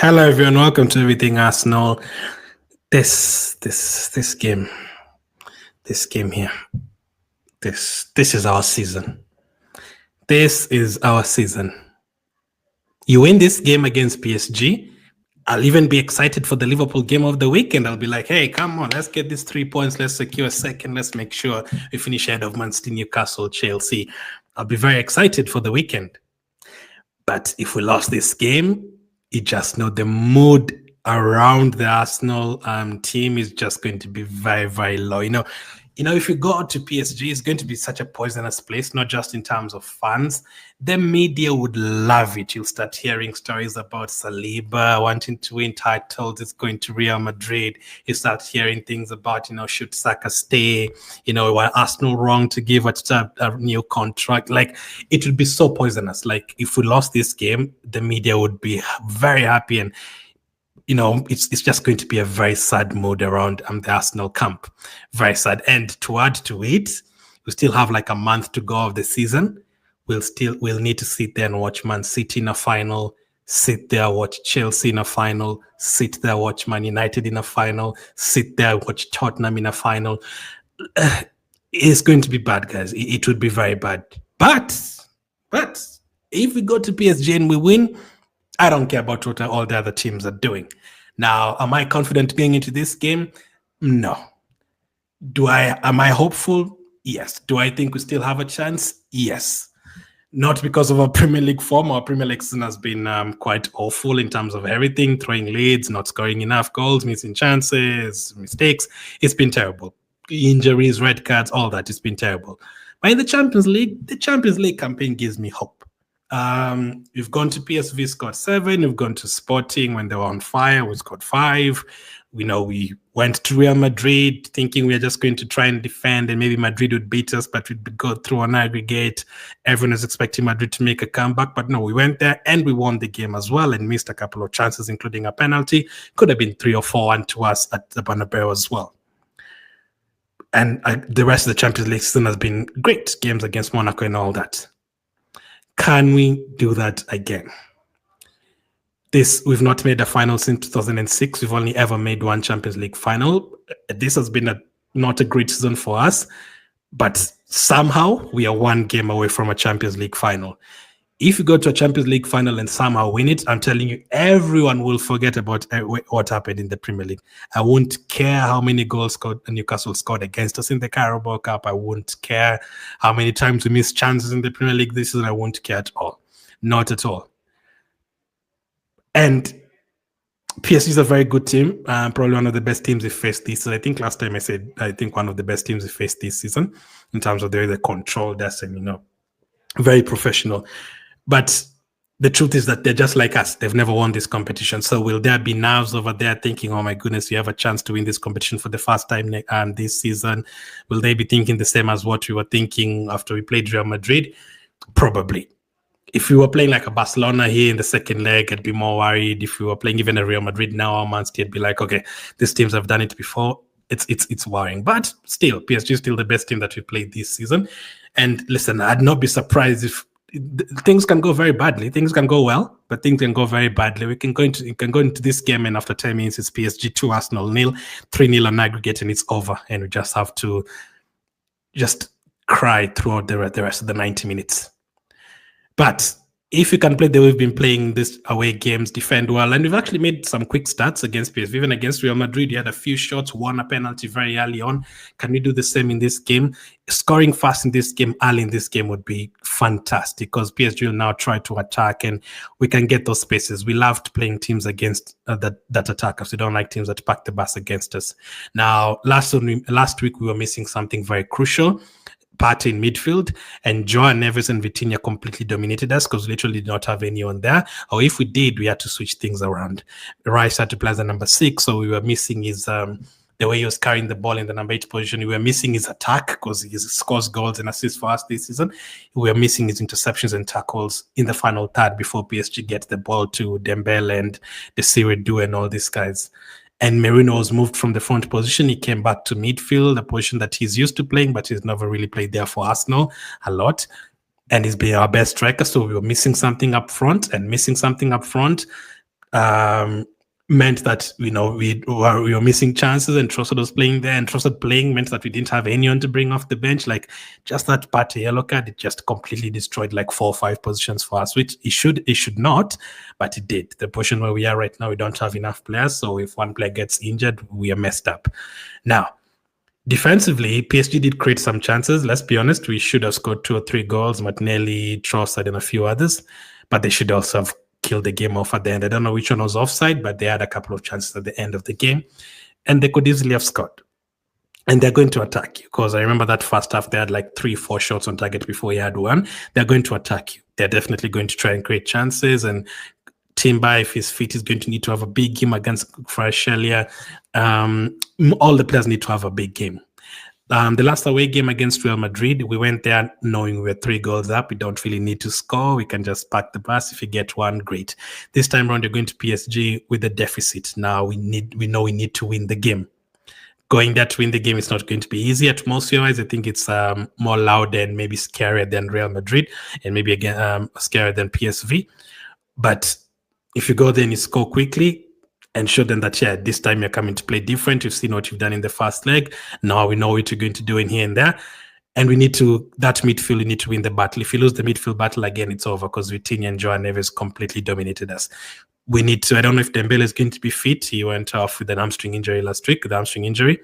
Hello everyone, welcome to Everything Arsenal. This game here. This is our season. This is our season. You win this game against PSG, I'll even be excited for the Liverpool game of the weekend. I'll be like, hey, come on, let's get these 3 points. Let's secure a second. Let's make sure we finish ahead of Man City, Newcastle, Chelsea. I'll be very excited for the weekend. But if we lost this game, you just know the mood around the Arsenal team is just going to be very, very low. You know, if you go out to PSG, it's going to be such a poisonous place, not just in terms of fans. The media would love it. You'll start hearing stories about Saliba wanting to win titles. It's going to Real Madrid. You start hearing things about, should Saka stay? Why Arsenal wrong to give a new contract? Like, it would be so poisonous. Like, if we lost this game, the media would be very happy and it's just going to be a very sad mood around the Arsenal camp. Very sad. And to add to it, we still have like a month to go of the season. We'll need to sit there and watch Man City in a final, sit there, watch Chelsea in a final, sit there, watch Man United in a final, sit there, watch Tottenham in a final. It's going to be bad, guys. It would be very bad. But if we go to PSG and we win, I don't care about what all the other teams are doing. Now, am I confident going into this game? No. Am I hopeful? Yes. Do I think we still have a chance? Yes. Not because of our Premier League form. Our Premier League season has been quite awful in terms of everything, throwing leads, not scoring enough goals, missing chances, mistakes. It's been terrible. Injuries, red cards, all that. It's been terrible. But in the Champions League campaign gives me hope. We've gone to PSV, scored 7. We've gone to Sporting when they were on fire. We scored 5. We went to Real Madrid thinking we are just going to try and defend and maybe Madrid would beat us, but we'd go through an aggregate. Everyone is expecting Madrid to make a comeback, but no, we went there and we won the game as well and missed a couple of chances, including a penalty. Could have been 3 or 4-1 to us at the Bernabeu as well. And the rest of the Champions League season has been great. Games against Monaco and all that. Can we do that again? We've not made a final since 2006. We've only ever made one Champions League final. This has been not a great season for us, but somehow we are one game away from a Champions League final. If you go to a Champions League final and somehow win it, I'm telling you, everyone will forget about what happened in the Premier League. I won't care how many goals Newcastle scored against us in the Carabao Cup. I won't care how many times we missed chances in the Premier League this season. I won't care at all. Not at all. And PSG is a very good team. Probably one of the best teams we faced this season. I think last time I said, I think one of the best teams we faced this season in terms of the way they controlled us and, very professional. But the truth is that they're just like us. They've never won this competition. So will there be nerves over there thinking, oh my goodness, you have a chance to win this competition for the first time this season? Will they be thinking the same as what we were thinking after we played Real Madrid? Probably. If we were playing like a Barcelona here in the second leg, I'd be more worried. If we were playing even a Real Madrid now, our Man City, I'd be like, okay, these teams have done it before. It's worrying. But still, PSG is still the best team that we played this season. And listen, I'd not be surprised if things can go very badly. Things can go well, but things can go very badly. You can go into this game and after 10 minutes, it's PSG 2, Arsenal 0, 3-0 on aggregate, and it's over. And we just have to just cry throughout the rest of the 90 minutes. But if you can play the way we've been playing this away games, defend well, and we've actually made some quick starts against PSV, even against Real Madrid. You had a few shots, won a penalty very early on. Can we do the same in this game? Scoring fast in this game, early in this game would be fantastic because PSG will now try to attack and we can get those spaces. We loved playing teams against that attack us. We don't like teams that pack the bus against us. Now, last week we were missing something very crucial. Partey in midfield, and Joao Neves and Vitinha completely dominated us because we literally did not have anyone there. Or if we did, we had to switch things around. Rice had to play as a number 6, so we were missing his the way he was carrying the ball in the number 8 position. We were missing his attack because he scores goals and assists for us this season. We were missing his interceptions and tackles in the final third before PSG gets the ball to Dembele and Desiree Doué and all these guys. And Merino was moved from the front position. He came back to midfield, a position that he's used to playing, but he's never really played there for Arsenal a lot. And he's been our best striker, so we were missing something up front. meant that we were missing chances, and Trossard was playing there, and Trossard playing meant that we didn't have anyone to bring off the bench. Like, just that part yellow card, it just completely destroyed like 4 or 5 positions for us, which it should not, but it did. The position where we are right now, we don't have enough players, so if one player gets injured, we are messed up. Now, defensively, PSG did create some chances. Let's be honest, we should have scored 2 or 3 goals, Martinelli, Trossard, and a few others, but they should also have killed the game off at the end. I don't know which one was offside, but they had a couple of chances at the end of the game, and they could easily have scored. And they're going to attack you, because I remember that first half, they had like 3-4 shots on target before he had one. They're going to attack you. They're definitely going to try and create chances, and Timber, if he's fit, is going to need to have a big game against Kvaratskhelia. All the players need to have a big game. The last away game against Real Madrid, we went there knowing we were 3 goals up. We don't really need to score. We can just pack the bus. If you get one, great. This time around, you're going to PSG with a deficit. Now we know we need to win the game. Going there to win the game is not going to be easy. Atmosphere-wise, I think it's more loud and maybe scarier than Real Madrid, and maybe again scarier than PSV. But if you go there and you score quickly and show them that, yeah, this time you're coming to play different. You've seen what you've done in the first leg. Now we know what you're going to do in here and there. And we need to, that midfield, we need to win the battle. If you lose the midfield battle again, it's over, because Vitinha and Joao Neves completely dominated us. We need to, I don't know if Dembele is going to be fit. He went off with an hamstring injury last week, the hamstring injury.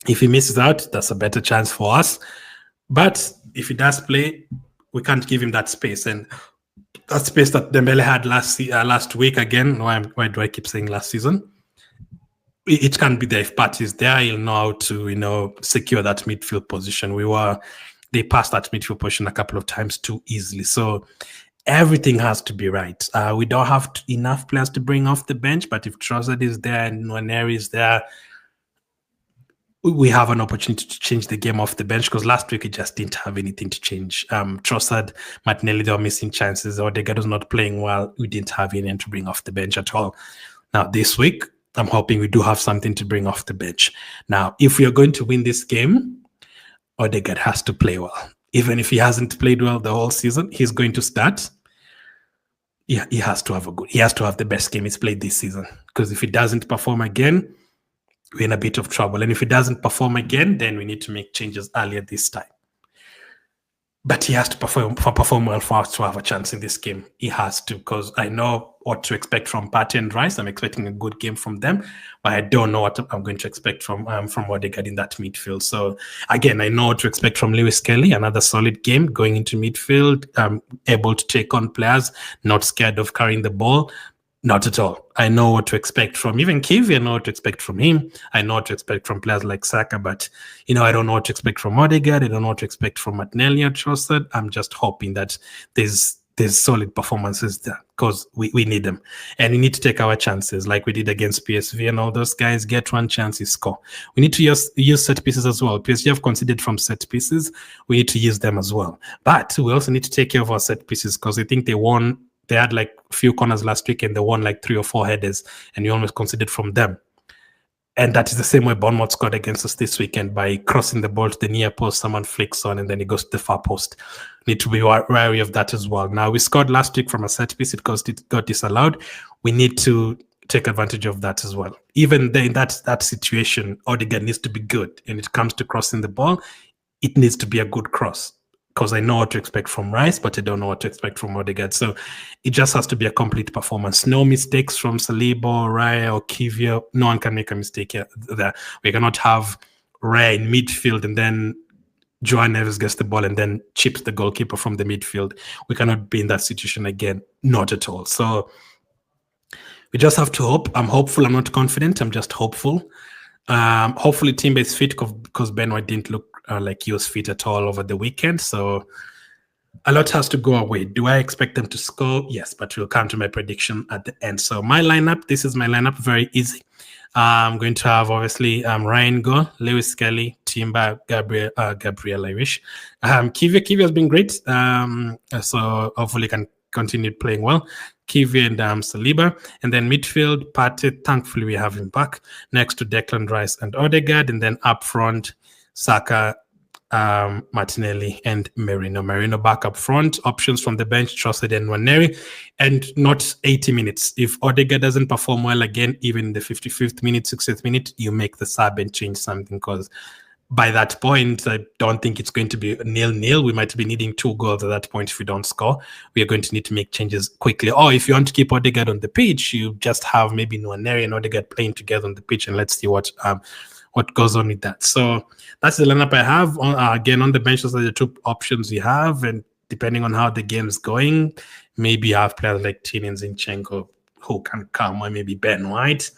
If he misses out, that's a better chance for us. But if he does play, we can't give him that space. And that space that Dembele had last week again. Why do I keep saying last season? It can't be there. If Partey is there, he'll know how to, secure that midfield position. They passed that midfield position a couple of times too easily. So everything has to be right. We don't have enough players to bring off the bench, but if Trossard is there and Nwaneri is there, we have an opportunity to change the game off the bench, because last week we just didn't have anything to change. Trossard, Martinelli, they were missing chances. Odegaard was not playing well. We didn't have anyone to bring off the bench at all. Now, this week, I'm hoping we do have something to bring off the bench. Now, if we are going to win this game, Odegaard has to play well. Even if he hasn't played well the whole season, he's going to start. Yeah, he has to have the best game he's played this season. Because if he doesn't perform again, we're in a bit of trouble. And if he doesn't perform again, then we need to make changes earlier this time. But he has to perform well for us to have a chance in this game. He has to, because I know what to expect from Partey and Rice. I'm expecting a good game from them, but I don't know what I'm going to expect from Odegaard in that midfield. So again, I know what to expect from Lewis Kelly. Another solid game going into midfield, able to take on players, not scared of carrying the ball. Not at all. I know what to expect from even Kiwi. I know what to expect from him. I know what to expect from players like Saka, but I don't know what to expect from Odegaard. I don't know what to expect from Martinelli or Trossard. I'm just hoping that there's solid performances there, because we need them, and we need to take our chances like we did against PSV and all those guys. Get one chance, you score. We need to use set pieces as well. PSG have conceded from set pieces. We need to use them as well, but we also need to take care of our set pieces, because I think they won. They had like a few corners last week, and they won like 3 or 4 headers, and we almost conceded from them. And that is the same way Bournemouth scored against us this weekend, by crossing the ball to the near post, someone flicks on, and then it goes to the far post. Need to be wary of that as well. Now, we scored last week from a set piece. It got disallowed. We need to take advantage of that as well. Even in that situation, Odegaard needs to be good. When it comes to crossing the ball, it needs to be a good cross. Because I know what to expect from Rice, but I don't know what to expect from Odegaard. So it just has to be a complete performance. No mistakes from Saliba, Raya, or Kivia. No one can make a mistake here. We cannot have Raya in midfield and then Joao Neves gets the ball and then chips the goalkeeper from the midfield. We cannot be in that situation again. Not at all. So we just have to hope. I'm hopeful. I'm not confident. I'm just hopeful. Hopefully Timber is fit, because Ben White didn't look like he was fit at all over the weekend. So a lot has to go away. Do I expect them to score? Yes, but we'll come to my prediction at the end. So my lineup, this is my lineup, very easy. I'm going to have, obviously, Ryan go, Lewis Kelly, Timber, Gabriel Irish. Kiwi has been great. So hopefully can continue playing well. Kiwi and Saliba. And then midfield, Partey, thankfully we have him back, next to Declan Rice and Odegaard. And then up front, Saka, Martinelli and Merino. Merino back up front, options from the bench, Trossard and Nwaneri, and not 80 minutes. If Odegaard doesn't perform well again, even in the 55th minute, 60th minute, you make the sub and change something, because by that point, I don't think it's going to be 0-0. We might be needing 2 goals at that point if we don't score. We are going to need to make changes quickly. Or if you want to keep Odegaard on the pitch, you just have maybe Nwaneri and Odegaard playing together on the pitch, and let's see what goes on with that. So that's the lineup I have. Again, on the bench, those are the 2 options you have, and depending on how the game is going, maybe you have players like Tinin Zinchenko who can come, or maybe Ben White.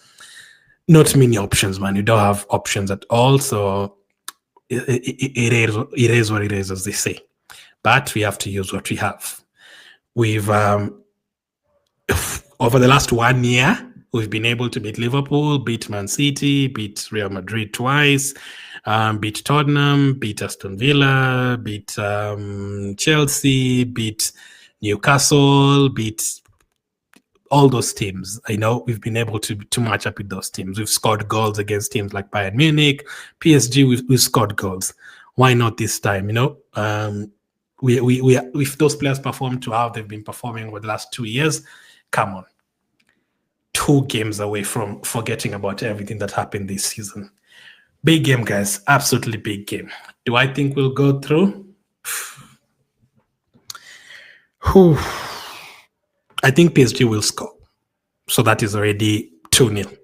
Not many options, man. You don't have options at all. So it is what it is, as they say. But we have to use what we have. We've over the last 1 year, we've been able to beat Liverpool, beat Man City, beat Real Madrid twice, beat Tottenham, beat Aston Villa, beat Chelsea, beat Newcastle, beat all those teams. I know we've been able to match up with those teams. We've scored goals against teams like Bayern Munich, PSG. We've scored goals. Why not this time? If those players perform to how they've been performing over the last 2 years, come on. 2 games away from forgetting about everything that happened this season. Big game, guys. Absolutely big game. Do I think we'll go through? I think PSG will score. So that is already 2-0.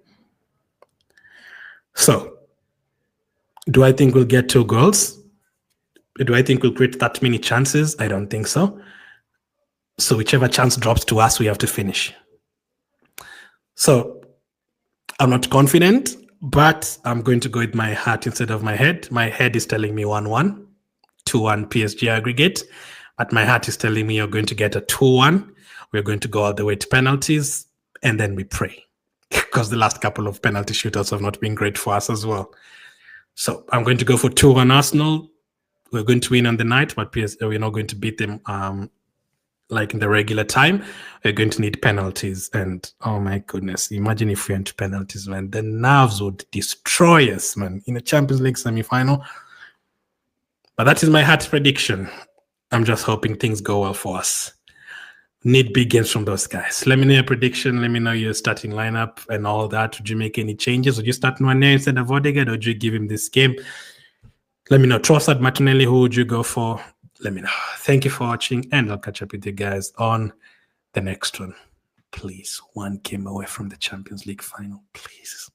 So, do I think we'll get 2 goals? Do I think we'll create that many chances? I don't think so. So whichever chance drops to us, we have to finish. So I'm not confident, but I'm going to go with my heart instead of my head. My head is telling me 1-1, 2-1 PSG aggregate, but my heart is telling me you're going to get a 2-1. We're going to go all the way to penalties, and then we pray, because the last couple of penalty shootouts have not been great for us as well. So I'm going to go for 2-1 Arsenal. We're going to win on the night, but we're not going to beat them like in the regular time. We're going to need penalties, and oh my goodness, imagine if we went to penalties, man. The nerves would destroy us, man, in a Champions League semi-final. But that is my heart prediction. I'm just hoping things go well for us. Need big games from those guys. Let me know your prediction. Let me know your starting lineup and all that. Would you make any changes? Would you start Nwaneri instead of Odegaard, or would you give him this game? Let me know. Trossard, Martinelli, who would you go for? Let me know. Thank you for watching, and I'll catch up with you guys on the next one. Please, 1 game away from the Champions League final. Please.